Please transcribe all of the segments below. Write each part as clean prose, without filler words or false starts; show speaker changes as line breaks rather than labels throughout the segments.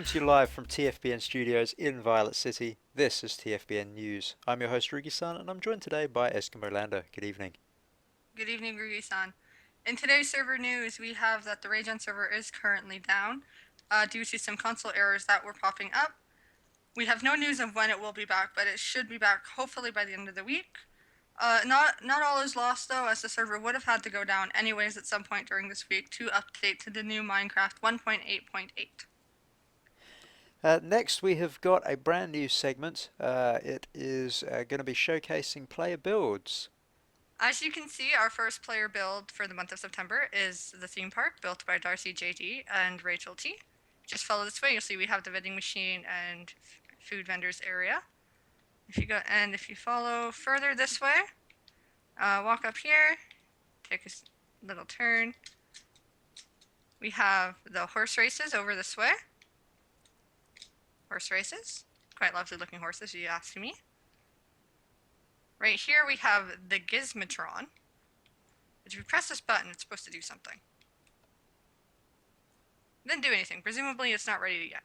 to you live from TFBN Studios in Violet City. This is TFBN News. I'm your host Roogisan and I'm joined today by Eskimolander. Good evening.
Good evening, Roogisan. In today's server news, we have that the Rayjen server is currently down due to some console errors that were popping up. We have no news of when it will be back, but it should be back hopefully by the end of the week. Not all is lost though, as the server would have had to go down anyways at some point during this week to update to the new Minecraft 1.8.8.
Next we have got a brand new segment. It is going to be showcasing player builds.
As you can see, our first player build for the month of September is the theme park built by Darcy JD and Rachel T. Just follow this way, you'll see we have the vending machine and food vendors area. If you follow further this way, walk up here, take a little turn. We have the horse races over this way. Horse races, quite lovely looking horses, if you ask me. Right here we have the Gizmotron. If you press this button, it's supposed to do something. It didn't do anything. Presumably it's not ready yet.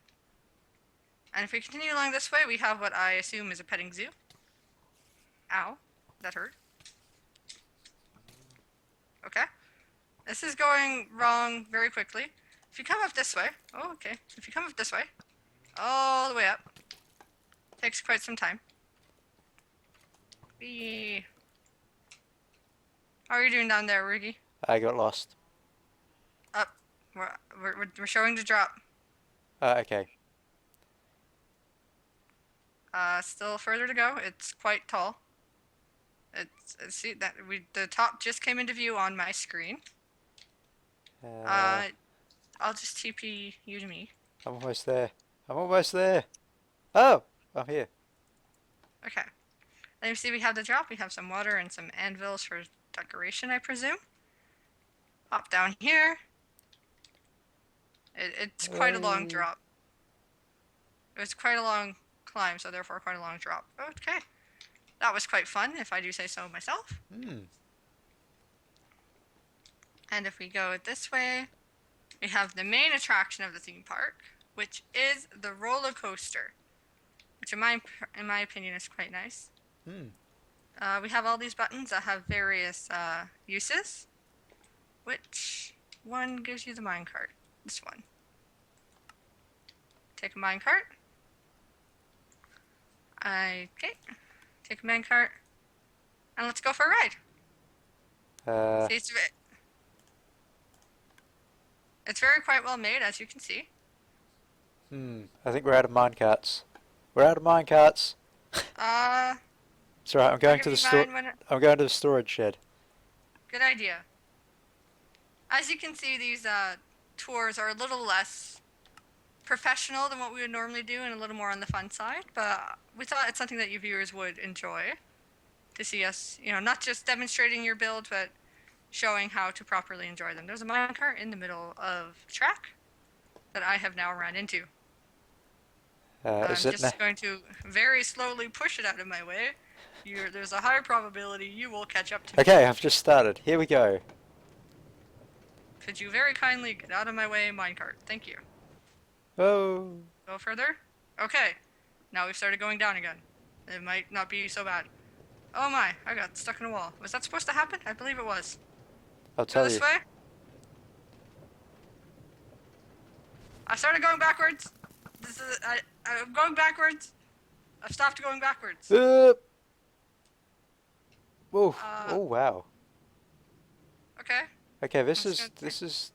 And if we continue along this way, we have what I assume is a petting zoo. Ow, that hurt. Okay. This is going wrong very quickly. If you come up this way, oh, okay. If you come up this way, all the way up, takes quite some time. How are you doing down there, Rugi?
I got lost.
Up. We're showing the drop.
Okay.
Still further to go. It's quite tall. See that the top just came into view on my screen. I'll just TP you to me.
I'm almost there. I'm almost there. Oh, I'm here.
Okay. And you see we have the drop. We have some water and some anvils for decoration, I presume. Hop down here. It's quite a long drop. It was quite a long climb, so therefore quite a long drop. Okay. That was quite fun, if I do say so myself. And if we go this way, we have the main attraction of the theme park, which is the roller coaster, which in my opinion is quite nice. We have all these buttons that have various uses. Which one gives you the minecart? This one. Take a minecart. Okay. Take a minecart. And let's go for a ride. It's very quite well made, as you can see.
I think we're out of minecarts. We're out of minecarts. It's alright, I'm going to the store. I'm going to the storage shed.
Good idea. As you can see, these tours are a little less professional than what we would normally do and a little more on the fun side, but we thought it's something that you viewers would enjoy to see us, not just demonstrating your build, but showing how to properly enjoy them. There's a minecart in the middle of the track that I have now run into. I'm just going to very slowly push it out of my way. There's a high probability you will catch up to me.
Okay, I've just started. Here we go.
Could you very kindly get out of my way, minecart? Thank you.
Oh.
Go further? Okay. Now we've started going down again. It might not be so bad. Oh my, I got stuck in a wall. Was that supposed to happen? I believe it was.
I'll tell you.
Go this way? I started going backwards. I'm going backwards. I've stopped going backwards.
Whoa. Oh wow.
Okay.
Okay, this is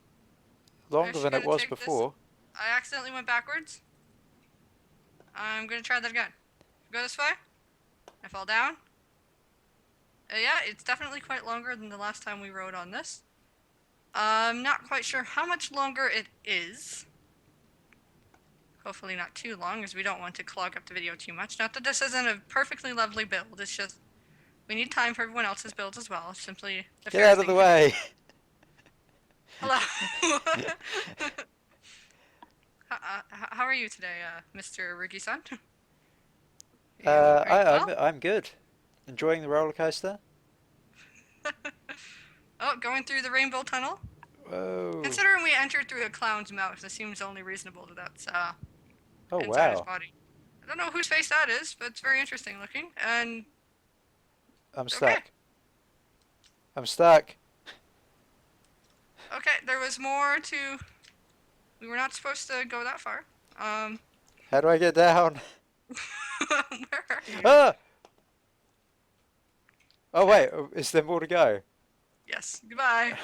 longer than it was before.
I accidentally went backwards. I'm gonna try that again. Go this way. I fall down. Yeah, it's definitely quite longer than the last time we rode on this. I'm not quite sure how much longer it is. Hopefully not too long, as we don't want to clog up the video too much. Not that this isn't a perfectly lovely build, it's just we need time for everyone else's builds as well. It's simply the
Get out of the way!
Hello! How are you today, Mr. Roogisan?
I'm good. Enjoying the roller coaster.
Oh, going through the rainbow tunnel.
Whoa.
Considering we entered through a clown's mouth, it seems only reasonable that that's
Oh,
inside his
wow.
body. I don't know whose face that is, but it's very interesting looking. And
I'm
okay,
stuck. I'm stuck.
okay, there was more to. We were not supposed to go that far.
How do I get down?
Where are you?
Ah! Oh,
Okay.
wait. Is there more to go?
Yes. Goodbye.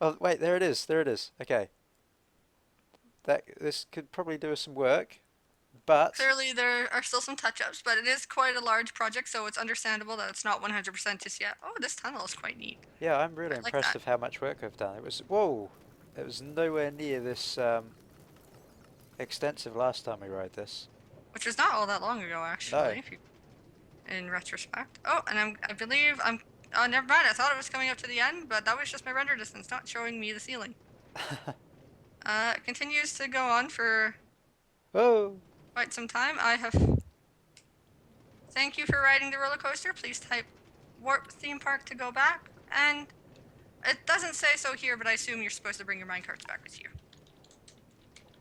Oh, wait. There it is. There it is. Okay. This could probably do us some work, but
Clearly, there are still some touch-ups, but it is quite a large project, so it's understandable that it's not 100% just yet. Oh, this tunnel is quite neat.
yeah, I'm really
I like
impressed
that.
of how much work I've done. It was, whoa! It was nowhere near this extensive last time we rode this.
Which was not all that long ago,
No.
actually, if you, in retrospect. Oh, and I believe I'm. Oh, never mind. I thought it was coming up to the end, but that was just my render distance, not showing me the ceiling. It continues to go on for
Oh!
quite some time. I have. Thank you for riding the roller coaster. Please type warp theme park to go back. And it doesn't say so here, but I assume you're supposed to bring your minecarts back with you.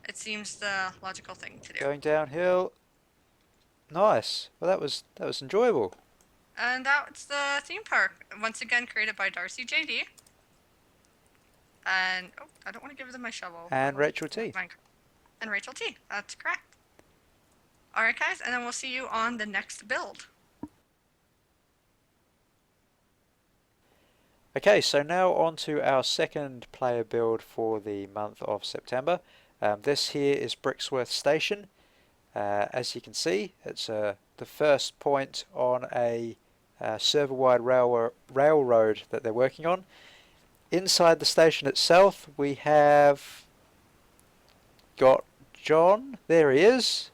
It seems the logical thing to do.
Going downhill. Nice. Well, that was enjoyable.
And that's the theme park. Once again, created by Darcy JD. And, oh, I don't want to give them my shovel.
And Rachel T.
And Rachel T. That's correct. Alright, guys, and then we'll see you on the next build.
Okay, so now on to our second player build for the month of September. This here is Brixworth Station. As you can see, it's the first point on a server-wide railroad that they're working on. Inside the station itself, we have got John. There he is.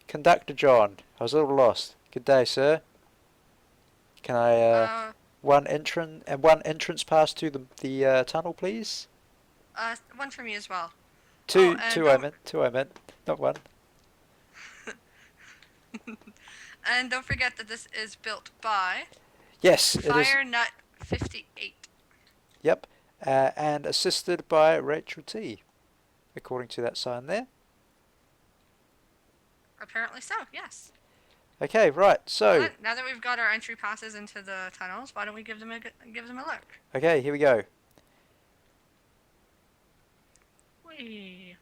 Conductor John. I was a little lost. Good day, sir. Can I one entrance pass to the tunnel, please?
One for me as well.
Two I meant, not one.
And don't forget that this is built by
Yes, it is.
FireNut 58.
Yep, and assisted by Rachel T, according to that sign there.
Apparently so, yes.
Okay, right. So
well, now that we've got our entry passes into the tunnels, why don't we give them a look?
Okay, here we go.
Whee.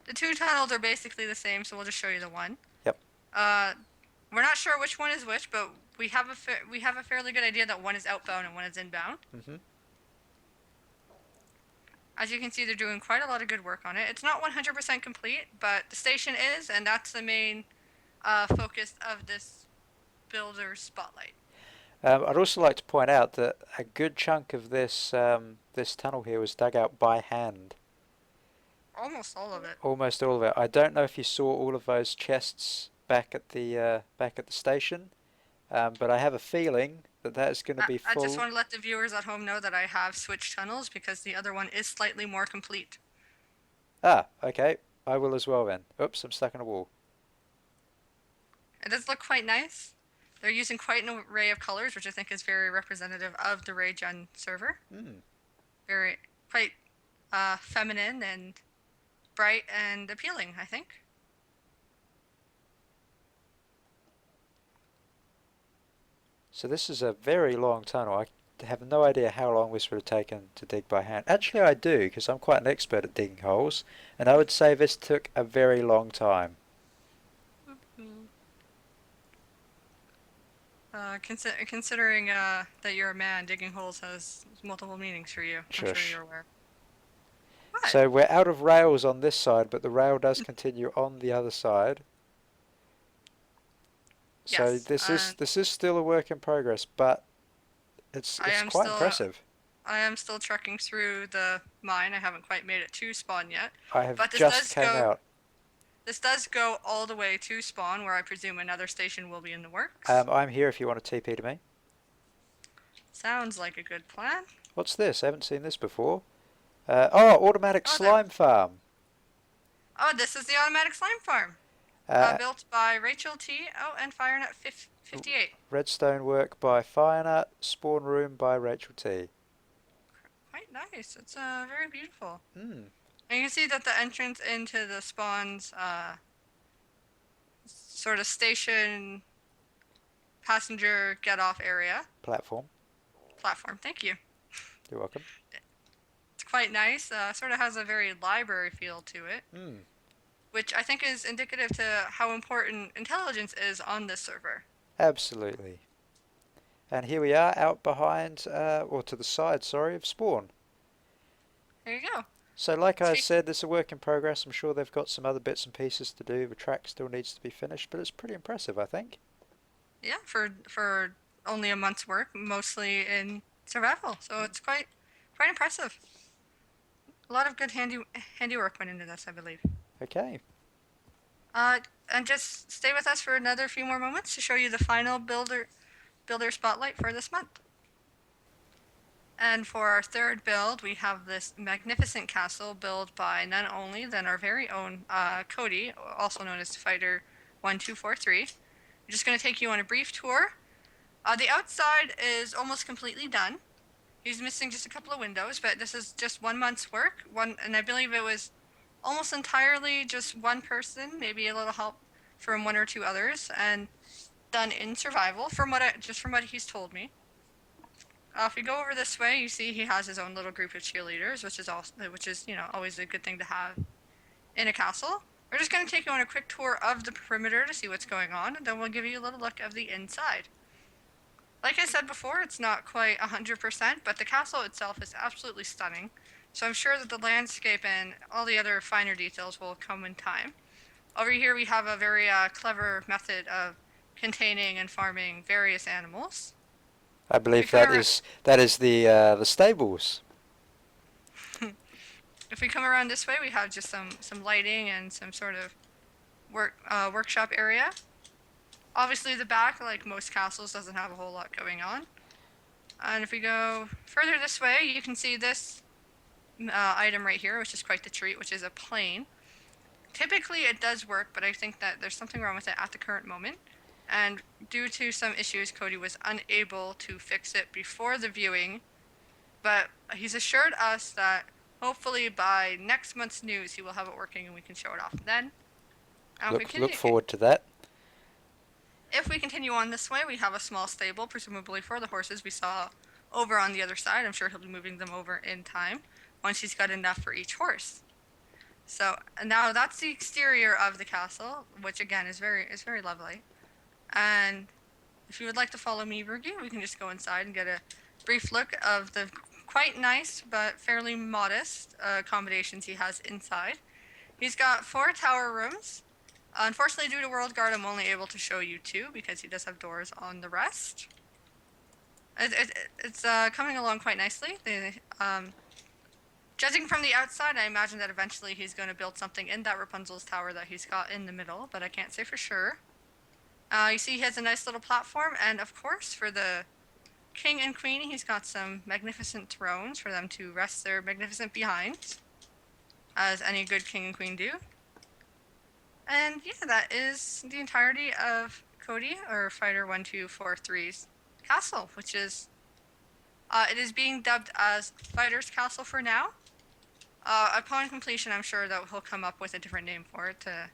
The two tunnels are basically the same, so we'll just show you the one.
Yep.
We're not sure which one is which, but we have a fairly good idea that one is outbound and one is inbound.
Mm-hmm.
As you can see, they're doing quite a lot of good work on it. It's not 100% complete, but the station is, and that's the main focus of this builder's spotlight.
I'd also like to point out that a good chunk of this this tunnel here was dug out by hand.
Almost all of it.
Almost all of it. I don't know if you saw all of those chests back at the station, but I have a feeling that is going to be full.
I just want to let the viewers at home know that I have switched tunnels because the other one is slightly more complete.
Ah, okay. I will as well then. Oops, I'm stuck in a wall.
It does look quite nice. They're using quite an array of colors, which I think is very representative of the Rayjen server. Very, quite feminine and bright and appealing, I think.
So this is a very long tunnel. I have no idea how long this would have taken to dig by hand. Actually, I do, because I'm quite an expert at digging holes, and I would say this took a very long time.
Considering that you're a man, digging holes has multiple meanings for you.
Shush.
I'm sure you're aware. What?
So we're out of rails on this side, but the rail does continue on the other side. So
yes,
this is still a work in progress, but it's quite impressive.
I am still trekking through the mine. I haven't quite made it to spawn yet.
I have just came out.
This does go all the way to spawn, where I presume another station will be in the works.
I'm here if you want to TP to me.
Sounds like a good plan.
What's this? I haven't seen this before. Automatic slime farm.
Oh, this is the automatic slime farm. Built by Rachel T. Oh, and FireNut 58.
Redstone work by FireNut. Spawn room by Rachel T.
quite nice. It's very beautiful.
Hmm.
And you can see that the entrance into the spawn's sort of station passenger get off area
Platform.
platform. Thank you.
You're welcome.
It's quite nice. Sort of has a very library feel to it,
Hmm.
which I think is indicative to how important intelligence is on this server.
Absolutely. And here we are out behind, or to the side, sorry, of Spawn.
There you go.
So like I
Speak.
said, this is a work in progress. I'm sure they've got some other bits and pieces to do. The track still needs to be finished, but it's pretty impressive, I think.
Yeah, for only a month's work, mostly in survival. So it's quite impressive. A lot of good handiwork went into this, I believe.
Okay.
Uh, and just stay with us for another few more moments to show you the final builder spotlight for this month. And for our third build, we have this magnificent castle built by none only than our very own Cody, also known as Fighter 1243. I'm just going to take you on a brief tour. The outside is almost completely done. He's missing just a couple of windows, but this is just 1 month's work. And I believe it was almost entirely just one person, maybe a little help from one or two others, and done in survival from what he's told me. If you go over this way, you see he has his own little group of cheerleaders, which is always a good thing to have in a castle. We're just going to take you on a quick tour of the perimeter to see what's going on, and then we'll give you a little look of the inside. Like I said before, it's not quite 100%, but the castle itself is absolutely stunning. So I'm sure that the landscape and all the other finer details will come in time. Over here we have a very clever method of containing and farming various animals.
I believe
Come
that is the stables.
If we come around this way, we have just some lighting and some sort of workshop area. Obviously, the back, like most castles, doesn't have a whole lot going on. And if we go further this way, you can see this item right here, which is quite the treat, which is a plane. Typically, it does work, but I think that there's something wrong with it at the current moment. And due to some issues, Cody was unable to fix it before the viewing. But he's assured us that hopefully by next month's news, he will have it working and we can show it off then.
Look forward to that.
If we continue on this way, we have a small stable, presumably for the horses we saw over on the other side. I'm sure he'll be moving them over in time once he's got enough for each horse. So now that's the exterior of the castle, which again is very lovely. And if you would like to follow me, Roogie, we can just go inside and get a brief look of the quite nice but fairly modest accommodations he has inside. He's got 4 tower rooms. Unfortunately, due to World Guard, I'm only able to show you 2 because he does have doors on the rest. It's coming along quite nicely. Judging from the outside, I imagine that eventually he's going to build something in that Rapunzel's tower that he's got in the middle, but I can't say for sure. You see he has a nice little platform, and of course, for the king and queen, he's got some magnificent thrones for them to rest their magnificent behinds, as any good king and queen do. And yeah, that is the entirety of Cody, or Fighter 1243's castle, which is, it is being dubbed as Fighter's Castle for now. Upon completion, I'm sure that he'll come up with a different name for it to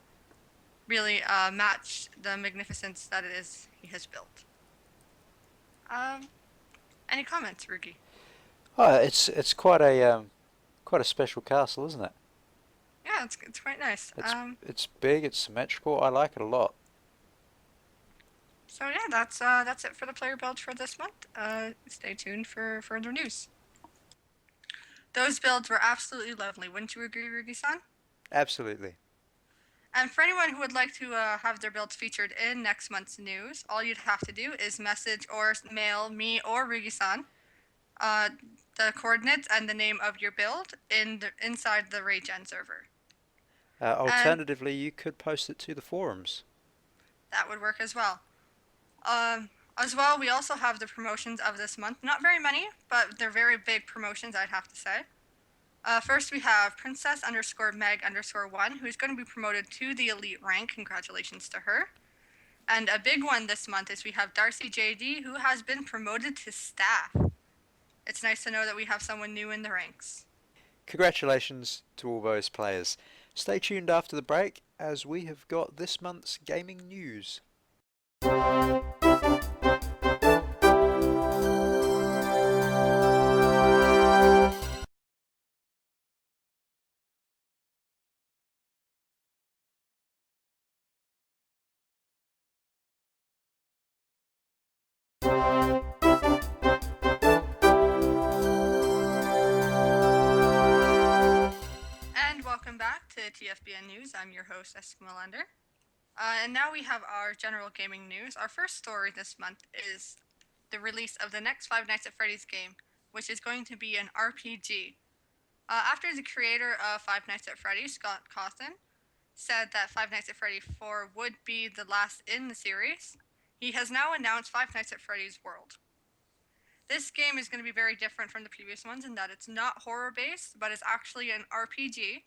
really match the magnificence that it is he has built. Any comments, Roogie?
Oh, it's quite a special castle, isn't it?
Yeah, it's quite nice.
It's big, it's symmetrical. I like it a lot.
So yeah, that's it for the player build for this month. Stay tuned for further news. Those builds were absolutely lovely, wouldn't you agree, Roogie-san?
Absolutely.
And for anyone who would like to have their builds featured in next month's news, all you'd have to do is message or mail me or Roogie-san the coordinates and the name of your build inside the Rayjen server.
Alternatively, you could post it to the forums.
That would work as well. As well, we also have the promotions of this month. Not very many, but they're very big promotions, I'd have to say. First, we have Princess_Meg_1, who's going to be promoted to the elite rank. Congratulations to her. And a big one this month is we have Darcy JD, who has been promoted to staff. It's nice to know that we have someone new in the ranks.
Congratulations to all those players. Stay tuned after the break as we have got this month's gaming news.
And welcome back to TFBN News. I'm your host, Eskimolander. And now we have our general gaming news. Our first story this month is the release of the next Five Nights at Freddy's game, which is going to be an RPG. After the creator of Five Nights at Freddy's, Scott Cawthon, said that Five Nights at Freddy 4 would be the last in the series, he has now announced Five Nights at Freddy's World. This game is going to be very different from the previous ones in that it's not horror-based, but it's actually an RPG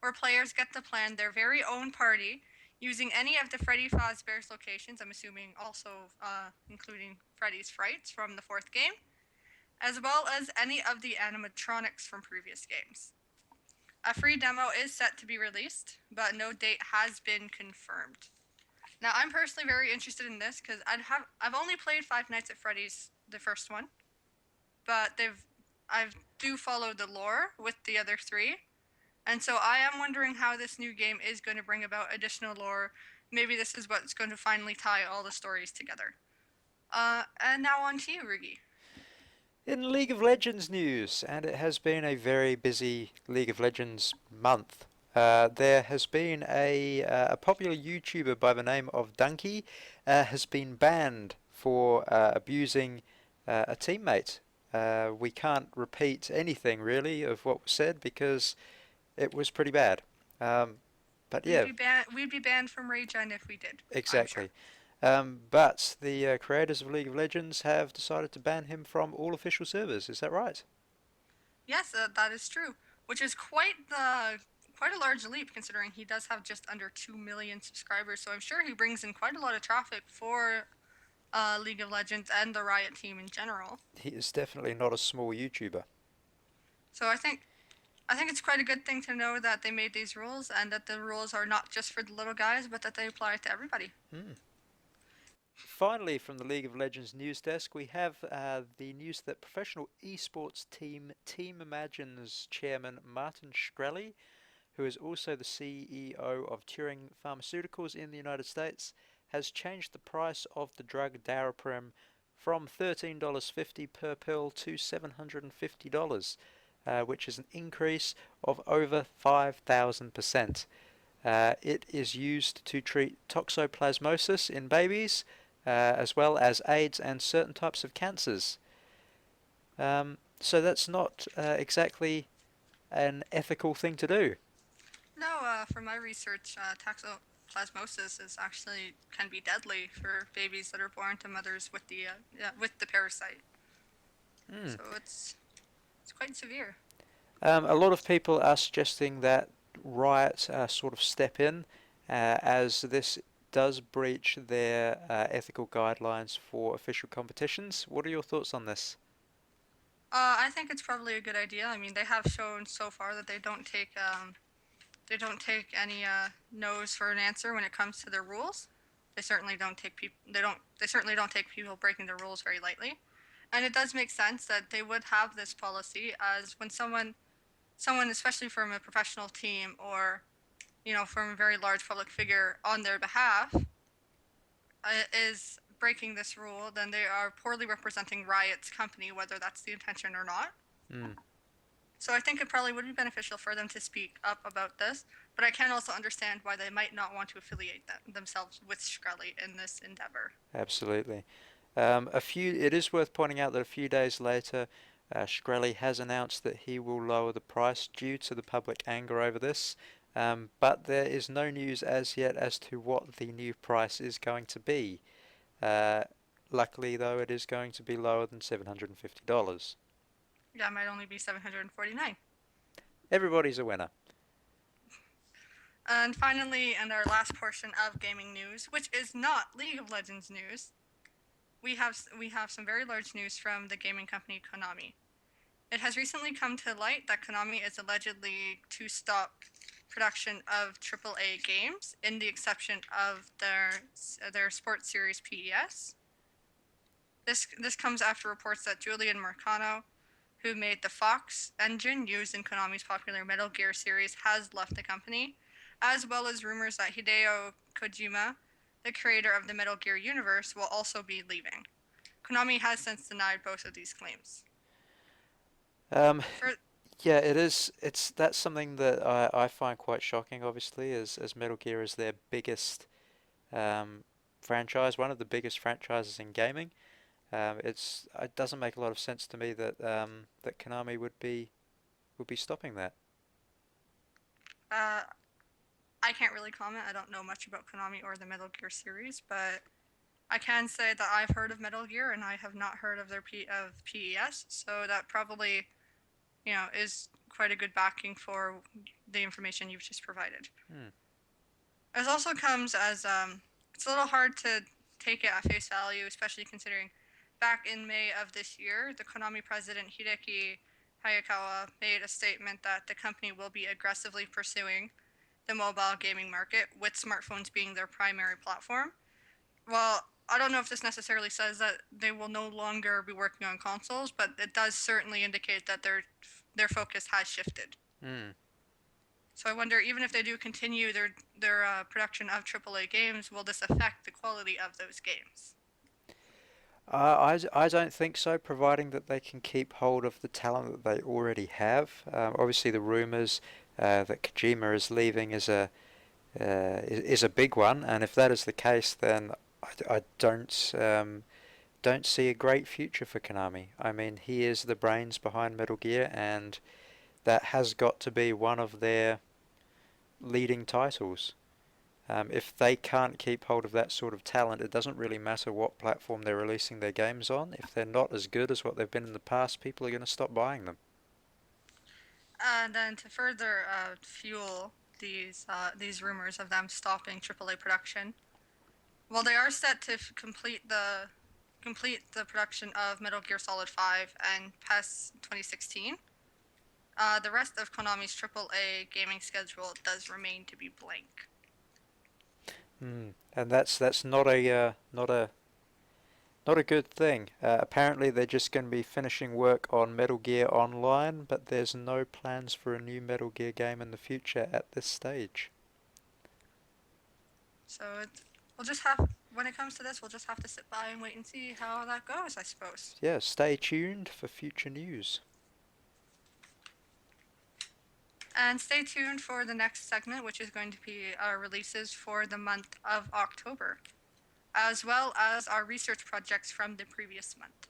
where players get to plan their very own party using any of the Freddy Fazbear's locations, I'm assuming also including Freddy's Frights from the fourth game, as well as any of the animatronics from previous games. A free demo is set to be released, but no date has been confirmed. Now, I'm personally very interested in this because I've only played Five Nights at Freddy's, the first one, but I do follow the lore with the other three, and so I am wondering how this new game is going to bring about additional lore. Maybe this is what's going to finally tie all the stories together. And now on to you, Rugi.
In League of Legends news, and it has been a very busy League of Legends month, there has been a popular YouTuber by the name of Dunkey has been banned for abusing a teammate. We can't repeat anything really of what was said because it was pretty bad. But yeah,
We'd be banned from Rayjen if we did.
exactly. But the creators of League of Legends have decided to ban him from all official servers. Is that right?
Yes, that is true. Which is quite a large leap considering he does have just under 2 million subscribers. So I'm sure he brings in quite a lot of traffic for League of Legends and the Riot team in general.
He is definitely not a small YouTuber.
So I think it's quite a good thing to know that they made these rules and that the rules are not just for the little guys, but that they apply to everybody.
Finally, from the League of Legends news desk, we have the news that professional esports team Team Imagine's chairman Martin Shkreli, who is also the CEO of Turing Pharmaceuticals in the United States, has changed the price of the drug Daraprim from $13.50 per pill to $750, which is an increase of over 5,000%. It is used to treat toxoplasmosis in babies, as well as AIDS and certain types of cancers. So that's not exactly an ethical thing to do.
No, from my research, toxoplasmosis is actually can be deadly for babies that are born to mothers with the parasite. So it's quite severe.
A lot of people are suggesting that Riot sort of step in, as this does breach their ethical guidelines for official competitions. What are your thoughts on this?
I think it's probably a good idea. I mean, they have shown so far that they don't take any no's for an answer when it comes to their rules. They certainly don't take people breaking the rules very lightly, and it does make sense that they would have this policy as when someone especially from a professional team or from a very large public figure on their behalf is breaking this rule, then they are poorly representing Riot's company, whether that's the intention or not. So I think it probably would be beneficial for them to speak up about this, but I can also understand why they might not want to affiliate themselves with Shkreli in this endeavor.
Absolutely. It is worth pointing out that a few days later, Shkreli has announced that he will lower the price due to the public anger over this, but there is no news as yet as to what the new price is going to be. Luckily, though, it is going to be lower than $750.
Yeah, it might only be $749.
Everybody's a winner.
And finally, in our last portion of gaming news, which is not League of Legends news, we have some very large news from the gaming company Konami. It has recently come to light that Konami is allegedly to stop production of AAA games, in the exception of their sports series PES. This comes after reports that Julian Marcano, who made the Fox engine used in Konami's popular Metal Gear series, has left the company, as well as rumors that Hideo Kojima, the creator of the Metal Gear universe, will also be leaving. Konami has since denied both of these claims.
Um,
For
yeah, it is. That's something that I find quite shocking. Obviously, as Metal Gear is their biggest um, franchise, one of the biggest franchises in gaming. It doesn't make a lot of sense to me that that Konami would be stopping that.
uh, I can't really comment. I don't know much about Konami or the Metal Gear series, but I can say that I've heard of Metal Gear and I have not heard of of PES. So that probably, is quite a good backing for the information you've just provided.
Hmm.
It also comes as it's a little hard to take it at face value, especially considering back in May of this year, the Konami president Hideki Hayakawa made a statement that the company will be aggressively pursuing the mobile gaming market, with smartphones being their primary platform. Well, I don't know if this necessarily says that they will no longer be working on consoles, but it does certainly indicate that their focus has shifted.
Hmm.
So I wonder, even if they do continue their production of AAA games, will this affect the quality of those games?
I don't think so, providing that they can keep hold of the talent that they already have. Obviously, the rumors that Kojima is leaving is a big one, and if that is the case, then I don't see a great future for Konami. I mean, he is the brains behind Metal Gear, and that has got to be one of their leading titles. If they can't keep hold of that sort of talent, it doesn't really matter what platform they're releasing their games on. If they're not as good as what they've been in the past, people are going to stop buying them.
And then to further fuel these rumors of them stopping AAA production, well, they are set to complete the production of Metal Gear Solid 5 and PES 2016. The rest of Konami's AAA gaming schedule does remain to be blank.
And that's not a good thing. Apparently, they're just going to be finishing work on Metal Gear Online, but there's no plans for a new Metal Gear game in the future at this stage.
So we'll just have, when it comes to this, we'll just have to sit by and wait and see how that goes, I suppose.
Yeah, stay tuned for future news.
And stay tuned for the next segment, which is going to be our releases for the month of October, as well as our research projects from the previous month.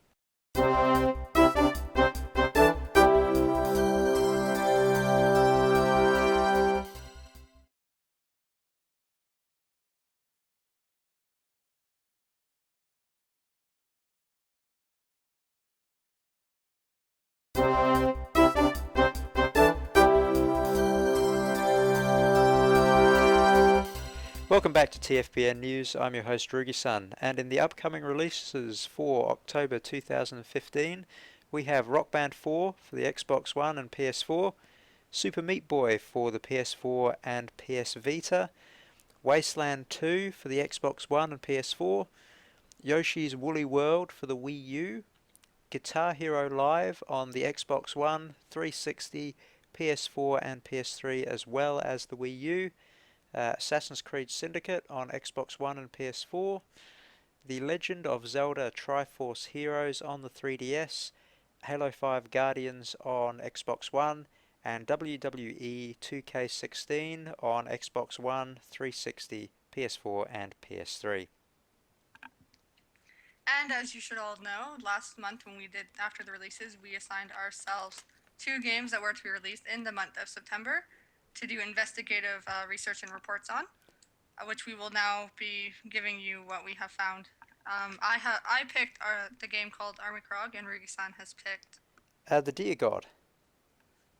Welcome back to TFBN News. I'm your host Roogisan, and in the upcoming releases for October 2015, we have Rock Band 4 for the Xbox One and PS4, Super Meat Boy for the PS4 and PS Vita, Wasteland 2 for the Xbox One and PS4, Yoshi's Woolly World for the Wii U, Guitar Hero Live on the Xbox One, 360, PS4 and PS3 as well as the Wii U, Assassin's Creed Syndicate on Xbox One and PS4, The Legend of Zelda Triforce Heroes on the 3DS, Halo 5 Guardians on Xbox One, and WWE 2K16 on Xbox One, 360, PS4 and PS3.
And as you should all know, last month when we did after the releases, we assigned ourselves 2 games that were to be released in the month of September to do investigative research and reports on, which we will now be giving you what we have found. I picked the game called Army Krog, and Roogisan has picked.
The Dear God.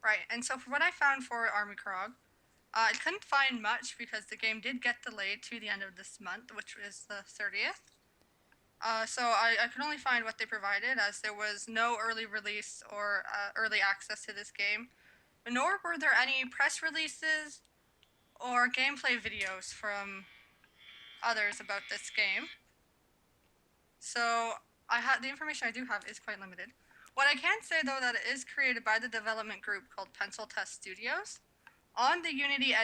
Right, and so for what I found for Army Krog, I couldn't find much because the game did get delayed to the end of this month, which is the 30th. So I could only find what they provided, as there was no early release or early access to this game, nor were there any press releases or gameplay videos from others about this game. So the information I do have is quite limited. What I can say though, that it is created by the development group called Pencil Test Studios on the Unity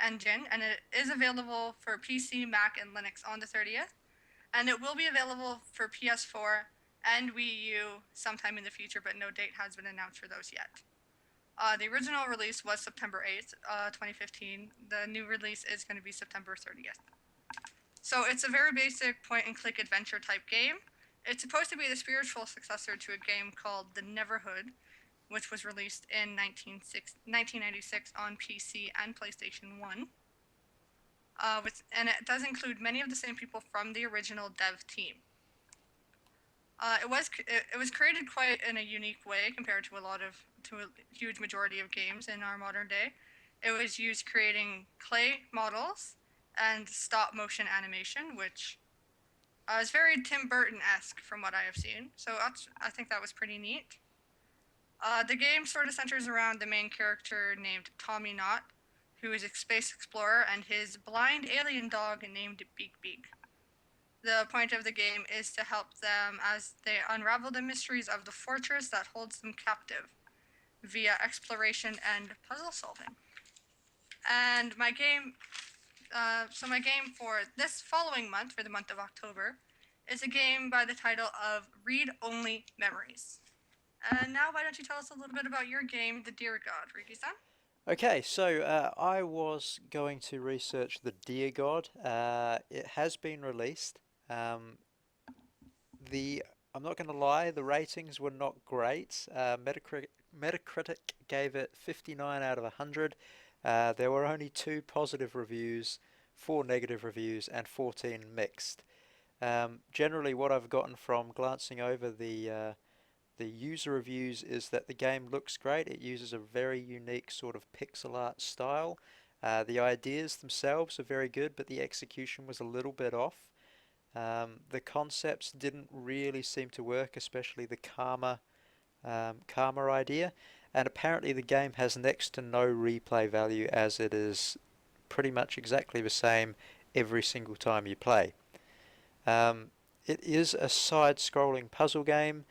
engine, and it is available for PC, Mac, and Linux on the 30th, and it will be available for PS4 and Wii U sometime in the future, but no date has been announced for those yet. The original release was September 8th, 2015. The new release is going to be September 30th. So it's a very basic point-and-click adventure type game. It's supposed to be the spiritual successor to a game called The Neverhood, which was released in 1996 on PC and PlayStation 1. And it does include many of the same people from the original dev team. It was created quite in a unique way compared to a huge majority of games in our modern day. It was used creating clay models and stop motion animation, which is very Tim Burton-esque from what I have seen. So I think that was pretty neat. The game sort of centers around the main character named Tommy Knott, who is a space explorer, and his blind alien dog named Beak Beak. The point of the game is to help them as they unravel the mysteries of the fortress that holds them captive via exploration and puzzle solving. And my game for this following month, for the month of October, is a game by the title of Read Only Memories. And now, why don't you tell us a little bit about your game, The Deer God, Roogisan?
Okay, so I was going to research the Deer God. It has been released. Um, the I'm not going to lie, the ratings were not great. Metacritic gave it 59 out of 100. There were only 2 positive reviews, 4 negative reviews, and 14 mixed. Generally, what I've gotten from glancing over the user reviews is that the game looks great. It uses a very unique sort of pixel art style. The ideas themselves are very good, but the execution was a little bit off. The concepts didn't really seem to work, especially the karma idea. And apparently the game has next to no replay value, as it is pretty much exactly the same every single time you play. It is a side-scrolling puzzle game.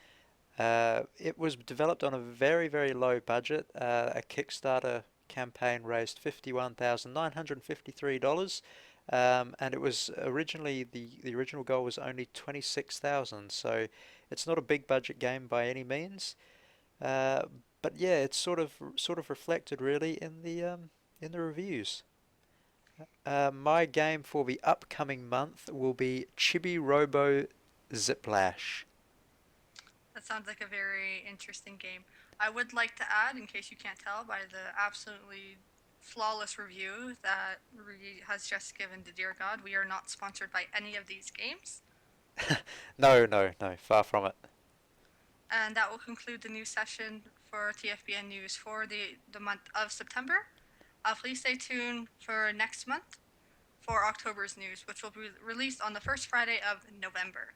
It was developed on a very, very low budget. A Kickstarter campaign raised $51,953, and it was originally the original goal was only 26,000. So it's not a big budget game by any means. Uh, but yeah, it's sort of reflected really in the reviews. My game for the upcoming month will be Chibi Robo Ziplash.
That sounds like a very interesting game. I would like to add, in case you can't tell by the absolutely flawless review that Rugi has just given to Dear God, we are not sponsored by any of these games.
No, no, no, far from it.
And that will conclude the news session for TFBN News for the month of September. Please stay tuned for next month for October's news, which will be released on the first Friday of November.